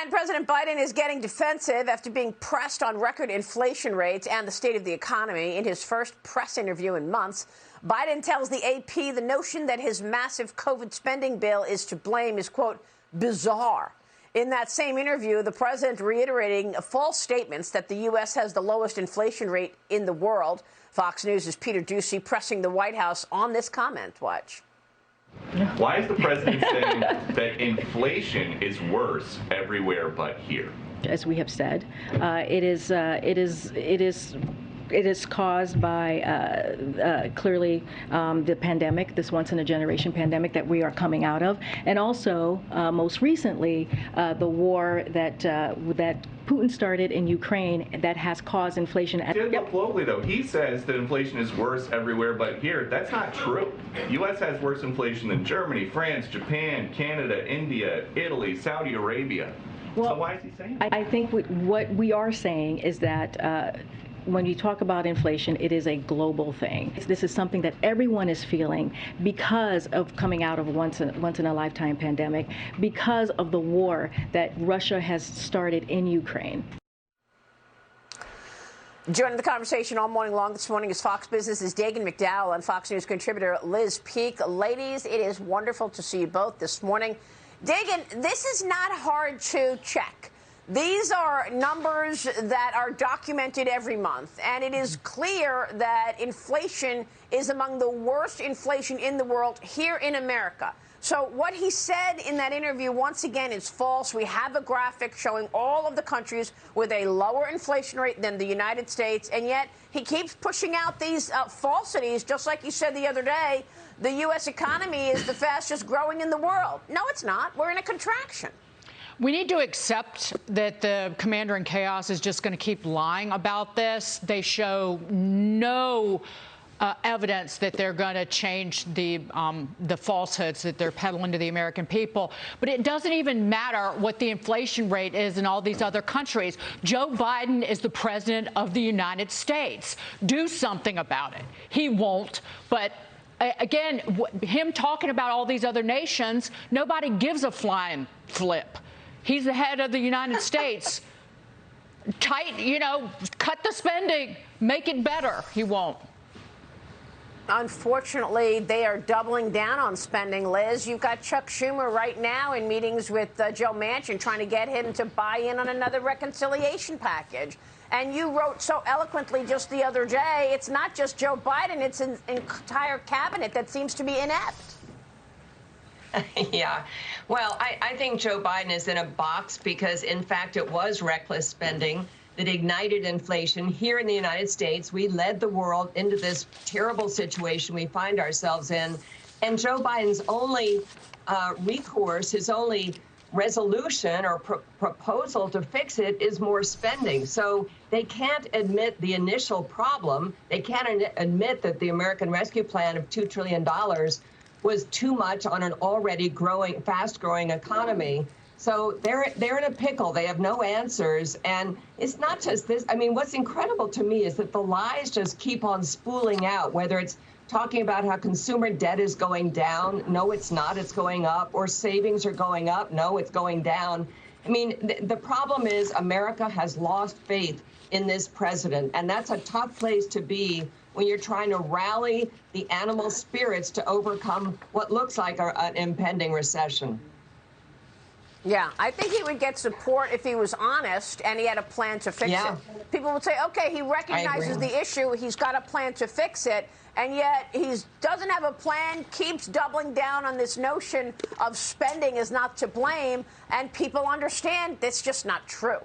And President Biden is getting defensive after being pressed on record inflation rates and the state of the economy. In his first press interview in months, Biden tells the AP the notion that his massive COVID spending bill is to blame is, quote, bizarre. In that same interview, the president reiterating false statements that the U.S. has the lowest inflation rate in the world. Fox News' Peter Doocy pressing the White House on this comment. Watch. Why is the president saying that inflation is worse everywhere but here? As we have said, it is caused by clearly the pandemic, this once-in-a-generation pandemic that we are coming out of, and also most recently the war that Putin started in Ukraine that has caused inflation. Look globally, though, he says that inflation is worse everywhere but here. That's not true. The U.S. has worse inflation than Germany, France, Japan, Canada, India, Italy, Saudi Arabia. Well, so why is he saying that? I think what we are saying is that when you talk about inflation, it is a global thing. This is something that everyone is feeling because of coming out of a once-in-a-lifetime pandemic, because of the war that Russia has started in Ukraine. Joining the conversation all morning long this morning is Fox Business's Dagen McDowell and Fox News contributor Liz Peek. Ladies, it is wonderful to see you both this morning. Dagen, this is not hard to check. These are numbers that are documented every month, and it is clear that inflation is among the worst inflation in the world here in America. So what he said in that interview, once again, is false. We have a graphic showing all of the countries with a lower inflation rate than the United States, and yet he keeps pushing out these falsities, just like you said the other day. The U.S. economy is the fastest growing in the world. No, it's not. We're in a contraction. We need to accept that the commander in chaos is just going to keep lying about this. They show no evidence that they're going to change the falsehoods that they're peddling to the American people. But it doesn't even matter what the inflation rate is in all these other countries. Joe Biden is the president of the United States. Do something about it. He won't. But again, him talking about all these other nations, nobody gives a flying flip. He's the head of the United States. Cut the spending, make it better. He won't. Unfortunately, they are doubling down on spending, Liz. You've got Chuck Schumer right now in meetings with Joe Manchin trying to get him to buy in on another reconciliation package. And you wrote so eloquently just the other day, it's not just Joe Biden, it's an entire cabinet that seems to be inept. Yeah. Well, I think Joe Biden is in a box because, in fact, it was reckless spending that ignited inflation here in the United States. We led the world into this terrible situation we find ourselves in. And Joe Biden's only recourse, his only resolution or proposal to fix it is more spending. So they can't admit the initial problem. They can't admit that the American Rescue Plan of $2 trillion was too much on an already growing, fast-growing economy. So they're in a pickle. They have no answers. And it's not just this. I mean, what's incredible to me is that the lies just keep on spooling out, whether it's talking about how consumer debt is going down. No, it's not. It's going up. Or savings are going up. No, it's going down. I mean, the problem is America has lost faith in this president. And that's a tough place to be when you're trying to rally the animal spirits to overcome what looks like an impending recession. Yeah, I think he would get support if he was honest and he had a plan to fix it. People would say, okay, he recognizes the issue, he's got a plan to fix it, and yet he doesn't have a plan, keeps doubling down on this notion of spending is not to blame, and people understand that's just not true.